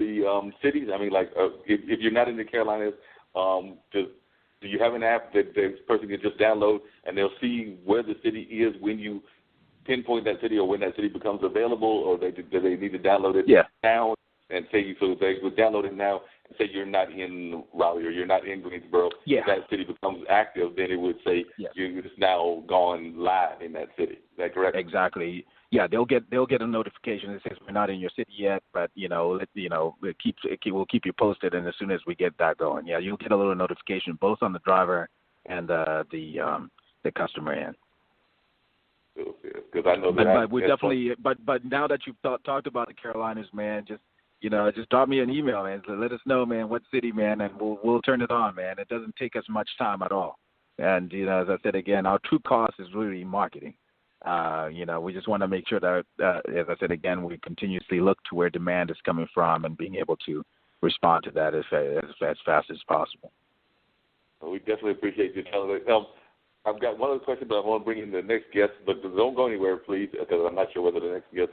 the cities? I mean, like, if you're not in the Carolinas, do you have an app that this person can just download and they'll see where the city is when you pinpoint that city or when that city becomes available, or do they need to download it now and say, so they would download it now and say you're not in Raleigh or you're not in Greensboro, if that city becomes active, then it would say you're just now gone live in that city. Is that correct? Exactly. Yeah, they'll get a notification that says we're not in your city yet, but we'll keep you posted, and as soon as we get that going, you'll get a little notification both on the driver and the customer end. Because I know that. But we definitely. But now that you've talked about the Carolinas, man, just drop me an email, man. Let us know, man, what city, man, and we'll turn it on, man. It doesn't take us much time at all. And as I said again, our true cost is really marketing. We just want to make sure that, as I said again, we continuously look to where demand is coming from and being able to respond to that as fast as possible. Well, we definitely appreciate you telling us. I've got one other question, but I want to bring in the next guest. But don't go anywhere, please, because I'm not sure whether the next guest.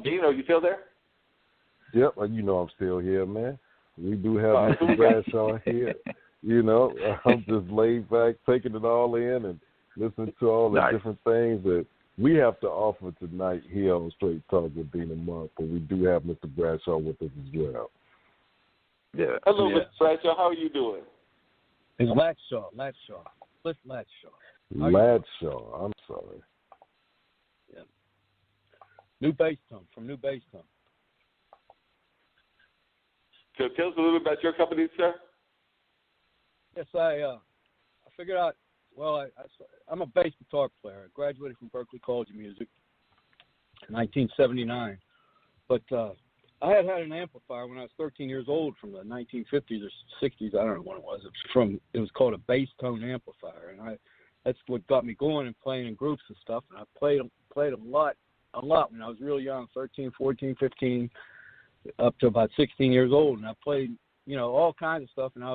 Dean, are you still there? Yep, I'm still here, man. We do have Mr. Bradshaw here. I'm just laid back, taking it all in and listening to all the different things that we have to offer tonight here on Straight Talk with Dean and Mark. But we do have Mr. Bradshaw with us as well. Yeah. Hello, Mr. Bradshaw. How are you doing? It's Latshaw. Cliff Latshaw. Latshaw. I'm sorry. Yeah. New Basetown, from New Basetown. So tell us a little bit about your company, sir. Yes, I figured out. Well, I'm a bass guitar player. I graduated from Berklee College of Music in 1979. But I had an amplifier when I was 13 years old from the 1950s or 60s. I don't know when it was. It was called a bass tone amplifier, and that's what got me going and playing in groups and stuff. And I played a lot when I was real young, 13, 14, 15, up to about 16 years old. And I played, all kinds of stuff. And I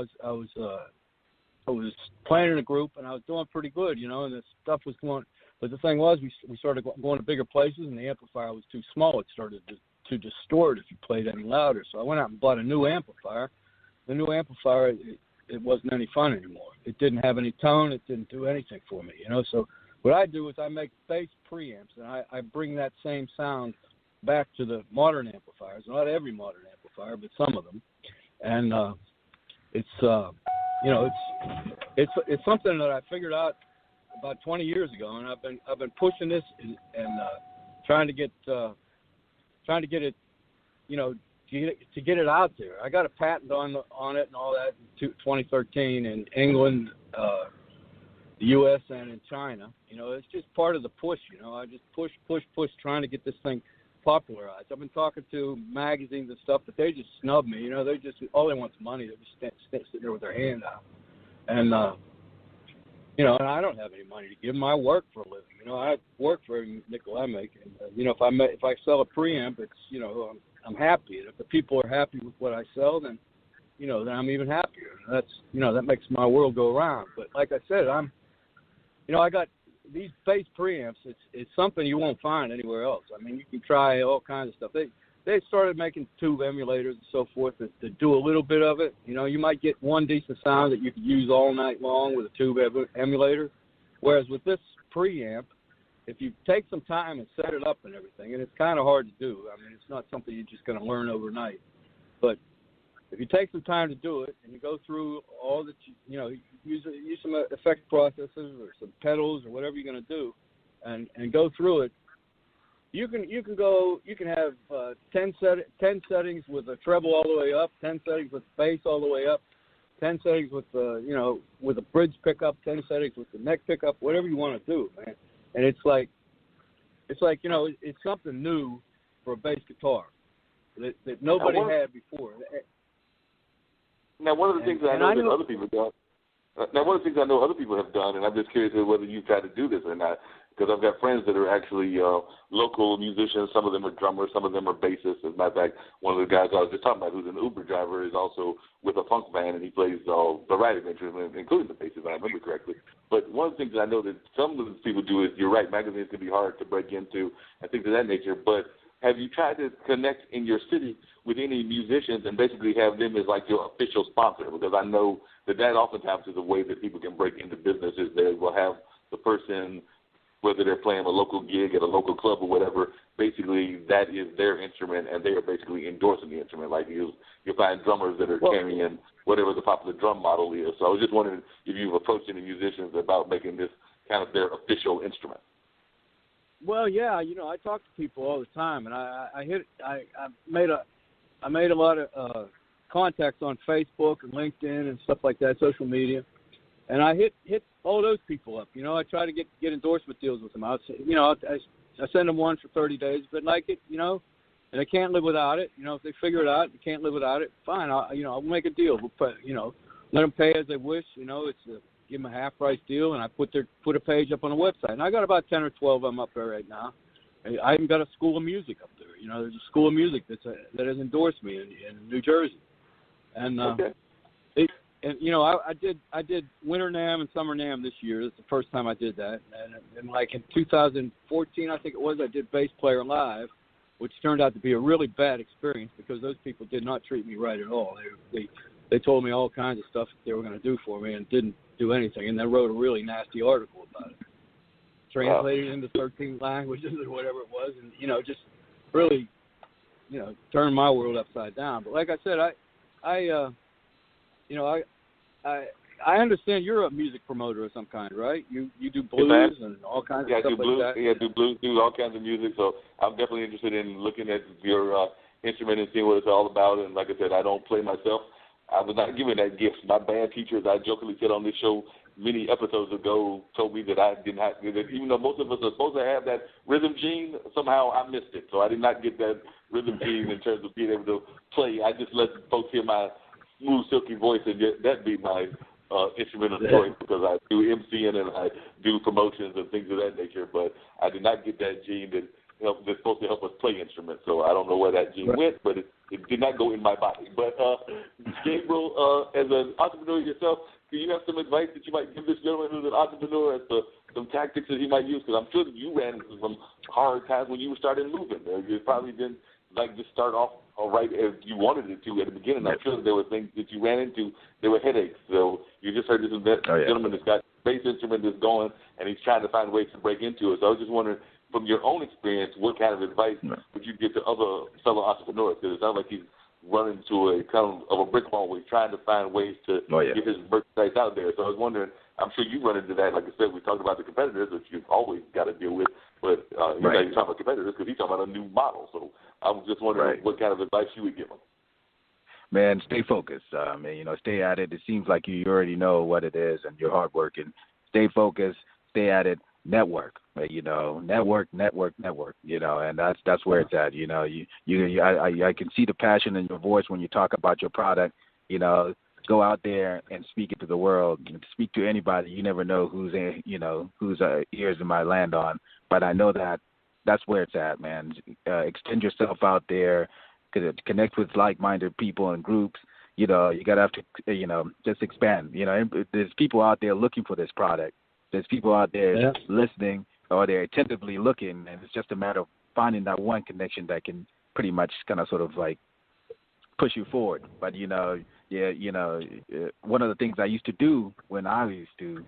was playing in a group, and I was doing pretty good, and the stuff was going. But the thing was, we started going to bigger places, and the amplifier was too small. It started to distort if you played any louder. So I went out and bought a new amplifier. The new amplifier, it wasn't any fun anymore. It didn't have any tone. It didn't do anything for me, So what I do is I make bass preamps, and I bring that same sound back to the modern amplifiers. Not every modern amplifier, but some of them. And it's something that I figured out about 20 years ago, and I've been pushing this and trying to get it, to get it out there. I got a patent on it and all that in 2013 in England, the U.S. and in China. It's just part of the push. I just push, trying to get this thing popularized. I've been talking to magazines and stuff, but they just snub me. They just all they want is money. They're just sitting there with their hand out, and and I don't have any money to give them. I work for a living. I work for every nickel I make, and if I sell a preamp, it's I'm happy. And if the people are happy with what I sell, then then I'm even happier. That's that makes my world go around. But like I said, I got these bass preamps. It's something you won't find anywhere else. I mean, you can try all kinds of stuff. They started making tube emulators and so forth that do a little bit of it. You might get one decent sound that you could use all night long with a tube emulator. Whereas with this preamp, if you take some time and set it up and everything, and it's kind of hard to do. I mean, it's not something you're just going to learn overnight. But if you take some time to do it and you go through all that, use some effect processors or some pedals or whatever you're going to do, and go through it. You can have 10 settings with a treble all the way up, 10 settings with bass all the way up, 10 settings with with a bridge pickup, 10 settings with the neck pickup, whatever you want to do, man. And it's like it's something new for a bass guitar that nobody had before. Now, one of the things I know that other people have done. Now, one of the things I know other people have done, and I'm just curious whether you've tried to do this or not, because I've got friends that are actually local musicians. Some of them are drummers, some of them are bassists. As a matter of fact, one of the guys I was just talking about, who's an Uber driver, is also with a funk band, and he plays a variety of instruments, including the bass, if I remember correctly. But one of the things I know that some of the people do is, you're right, magazines can be hard to break into and things of that nature, but have you tried to connect in your city with any musicians and basically have them as like your official sponsor? Because I know that oftentimes is a way that people can break into businesses. They will have the person, whether they're playing a local gig at a local club or whatever, basically that is their instrument and they are basically endorsing the instrument. Like you'll find drummers that are carrying whatever the popular drum model is. So I was just wondering if you've approached any musicians about making this kind of their official instrument. Well, yeah, I talk to people all the time, and I made a lot of contacts on Facebook and LinkedIn and stuff like that, social media, and I hit all those people up. I try to get endorsement deals with them. I send them one for 30 days, but like it, and they can't live without it. If they figure it out, you can't live without it. Fine, I'll make a deal. We'll put, let them pay as they wish. Give them a half price deal, and I put a page up on the website. And I got about 10 or 12 of them up there right now. I even got a school of music up there. There's a school of music that has endorsed me in New Jersey. And okay. I did Winter NAMM and Summer NAMM this year. That's the first time I did that. And like in 2014, I think it was, I did Bass Player Live, which turned out to be a really bad experience because those people did not treat me right at all. They told me all kinds of stuff that they were going to do for me and didn't do anything. And they wrote a really nasty article about it, translated into 13 languages or whatever it was, and just really turned my world upside down. But like I said, I understand you're a music promoter of some kind, right? You do blues and all kinds of stuff like that. Yeah, I do blues, do all kinds of music. So I'm definitely interested in looking at your instrument and seeing what it's all about. And like I said, I don't play myself. I was not given that gift. My band teachers, I jokingly said on this show many episodes ago, told me that I did not, that even though most of us are supposed to have that rhythm gene, somehow I missed it. So I did not get that rhythm gene in terms of being able to play. I just let folks hear my smooth, silky voice, and that be my instrument of choice because I do MCing and I do promotions and things of that nature. But I did not get that gene that's supposed to help us play instruments. So I don't know where that gene went, but it did not go in my body. But Gabriel, as an entrepreneur yourself, do you have some advice that you might give this gentleman who's an entrepreneur as to some tactics that he might use? Because I'm sure that you ran into some hard times when you were starting moving. You probably didn't just start off all right as you wanted it to at the beginning. I'm sure that there were things that you ran into. There were headaches. So you just heard this gentleman that's got a bass instrument that's going, and he's trying to find ways to break into it. So I was just wondering, from your own experience, what kind of advice would you give to other fellow entrepreneurs? Because it sounds like he's running to a kind of a brick wall where he's trying to find ways to get his merchandise out there. So I was wondering, I'm sure you run into that. Like I said, we talked about the competitors, which you've always got to deal with. But you're talking about competitors because he's talking about a new model. So I was just wondering what kind of advice you would give him. Man, stay focused. Stay at it. It seems like you already know what it is and you're hardworking. Stay focused. Stay at it. Network. Network. And that's where it's at. I can see the passion in your voice when you talk about your product. Go out there and speak it to the world. Speak to anybody. You never know whose ears it might land on. But I know that's where it's at, man. Extend yourself out there. Connect with like-minded people and groups. You gotta have to, just expand. There's people out there looking for this product. There's people out there listening, or they're attentively looking, and it's just a matter of finding that one connection that can pretty much kind of sort of like push you forward. But one of the things I used to do when I used to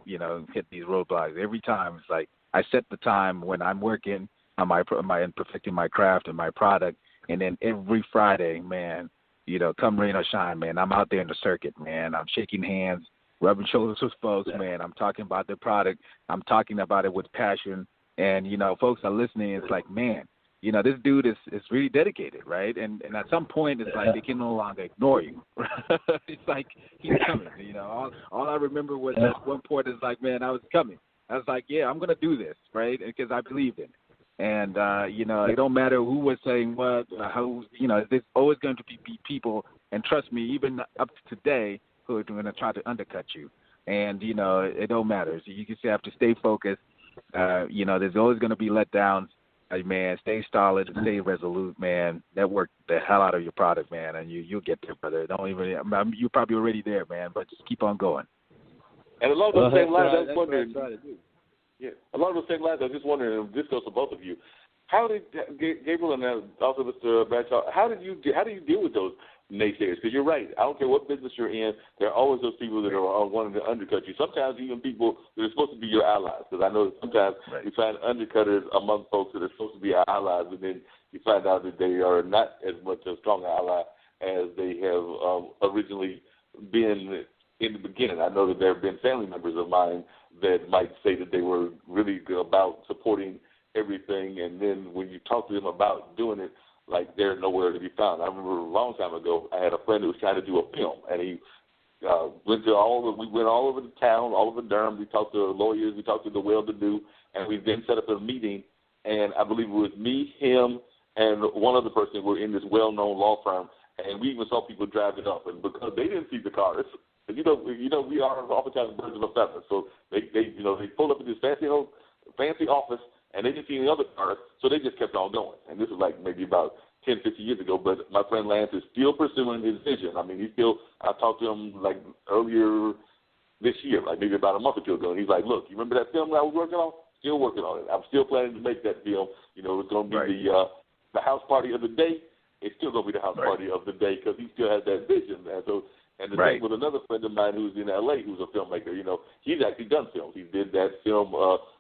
hit these roadblocks every time, it's like I set the time when I'm working on and perfecting my craft and my product, and then every Friday, man, come rain or shine, man, I'm out there in the circuit, man. I'm shaking hands, rubbing shoulders with folks, man. I'm talking about the product. I'm talking about it with passion. And, folks are listening. It's like, man, this dude is really dedicated, right? And at some point, it's like they can no longer ignore you. It's like he's coming, All I remember was at one point is like, man, I was coming. I was like, yeah, I'm going to do this, right? Because I believed in it. And, it don't matter who was saying what, how, there's always going to be people, and trust me, even up to today, who are going to try to undercut you. And, it don't matter. So you just have to stay focused. There's always going to be letdowns. Man, stay solid, stay resolute, man. Network the hell out of your product, man, and you'll get there, brother. You're probably already there, man, but just keep on going. And along those same lines, I was wondering. Yeah, along those same lines, I was just wondering, this goes to both of you. How did Gabriel and also Mr. Bradshaw? How do you deal with those naysayers? Because you're right. I don't care what business you're in. There are always those people that are wanting to undercut you. Sometimes even people that are supposed to be your allies. Because I know that sometimes you find undercutters among folks that are supposed to be our allies, and then you find out that they are not as much a strong ally as they have originally been in the beginning. I know that there have been family members of mine that might say that they were really good about supporting everything, and then when you talk to them about doing it, like they're nowhere to be found. I remember a long time ago, I had a friend who was trying to do a film, and he we went all over the town, all over Durham. We talked to lawyers, we talked to the well-to-do, and we then set up a meeting, and I believe it was me, him, and one other person were in this well-known law firm, and we even saw people drive it up, and because they didn't see the cars, you know, we are oftentimes birds of a feather, so they pulled up in this fancy office, and they didn't see any other cars, so they just kept on going. And this was like maybe about 10, 15 years ago, but my friend Lance is still pursuing his vision. I mean, I talked to him like earlier this year, like maybe about a month or two ago, and he's like, look, you remember that film that I was working on? Still working on it. I'm still planning to make that film. You know, it's going to be the house party of the day. It's still going to be the house party of the day because he still has that vision. And the thing with another friend of mine who's in L.A., who's a filmmaker, you know, he's actually done films. He did that film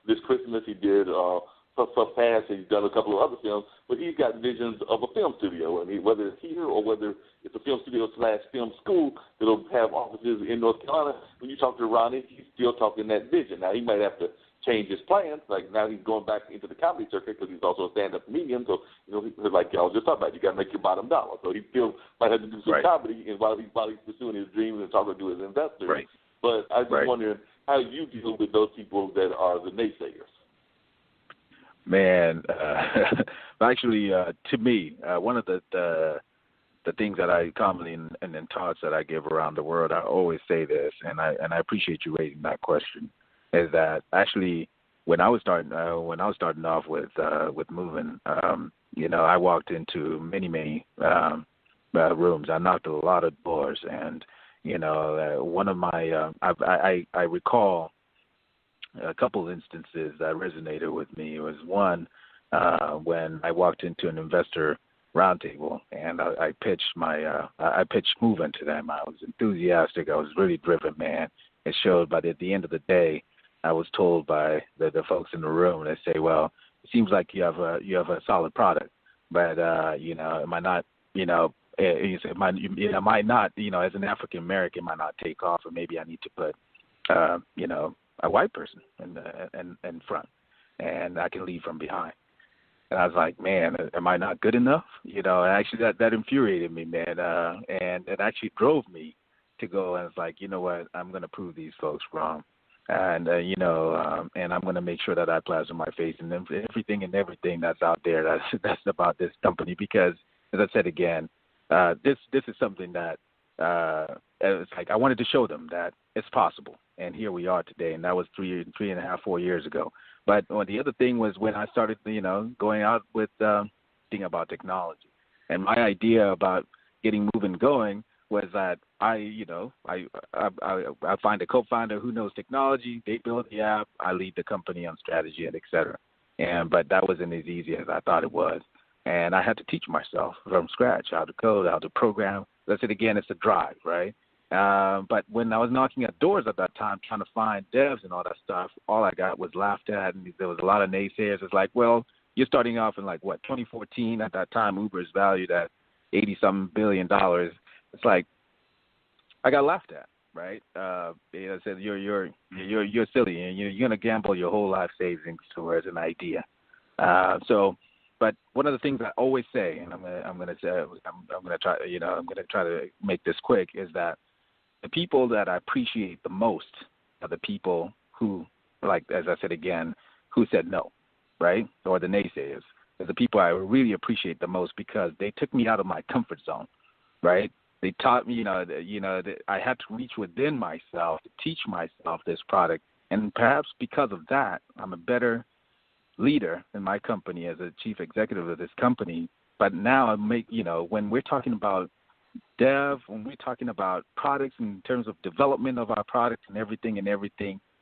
this Christmas. He did Puff Pass. He's done a couple of other films. But he's got visions of a film studio. And whether it's here or whether it's a film studio / film school that'll have offices in North Carolina, when you talk to Ronnie, he's still talking that vision. Now, he might have to change his plans. Like now he's going back into the comedy circuit because he's also a stand-up comedian. So, you know, like y'all just talked about, you got to make your bottom dollar. So he still might have to do some comedy and while he's pursuing his dreams and talking to his investors. Right. But I was just wondering how you deal with those people that are the naysayers. Man, actually, to me, one of the things that I commonly in talks that I give around the world, I always say this, and I appreciate you raising that question, is that actually when I was starting off with moving, you know, I walked into many rooms. I knocked a lot of doors, and you know, one of my I recall a couple of instances that resonated with me. It was one when I walked into an investor roundtable and I pitched moving to them. I was enthusiastic. I was really driven, man. It showed, but at the end of the day, I was told by the folks in the room, they say, well, it seems like you have a solid product, but you know, it might not, you know, it might not, you know, as an African American, might not take off, or maybe I need to put, you know, a white person in front, and I can lead from behind. And I was like, man, am I not good enough? You know, actually that infuriated me, man, and it actually drove me to go. And it's like, you know what, I'm going to prove these folks wrong. And, you know, and I'm going to make sure that I plaster my face and everything that's out there that's about this company. Because, as I said again, this is something that it's like I wanted to show them that it's possible. And here we are today. And that was 3.5, 4 years ago. But the other thing was when I started, you know, going out with thinking about technology. And my idea about getting moving going was that I find a co-founder who knows technology. They build the app. I lead the company on strategy and et cetera. But that wasn't as easy as I thought it was. And I had to teach myself from scratch how to code, how to program. That's it again. It's a drive, right? But when I was knocking at doors at that time, trying to find devs and all that stuff, all I got was laughed at, and there was a lot of naysayers. It's like, well, you're starting off in 2014. At that time, Uber is valued at $80-something billion. It's like I got laughed at, right? I said you're silly, and you're gonna gamble your whole life savings towards an idea. But one of the things I always say, and I'm gonna try to make this quick, is that the people that I appreciate the most are the people who, like as I said again, who said no, right? Or the naysayers. They're the people I really appreciate the most because they took me out of my comfort zone, right? They taught me, that I had to reach within myself to teach myself this product, and perhaps because of that, I'm a better leader in my company as a chief executive of this company. But now when we're talking about dev, when we're talking about products in terms of development of our products and everything,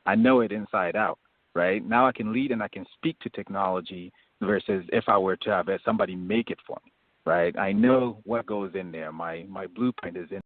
I know it inside out, right? Now I can lead and I can speak to technology versus if I were to have somebody make it for me, right? I know what goes in there. My blueprint is in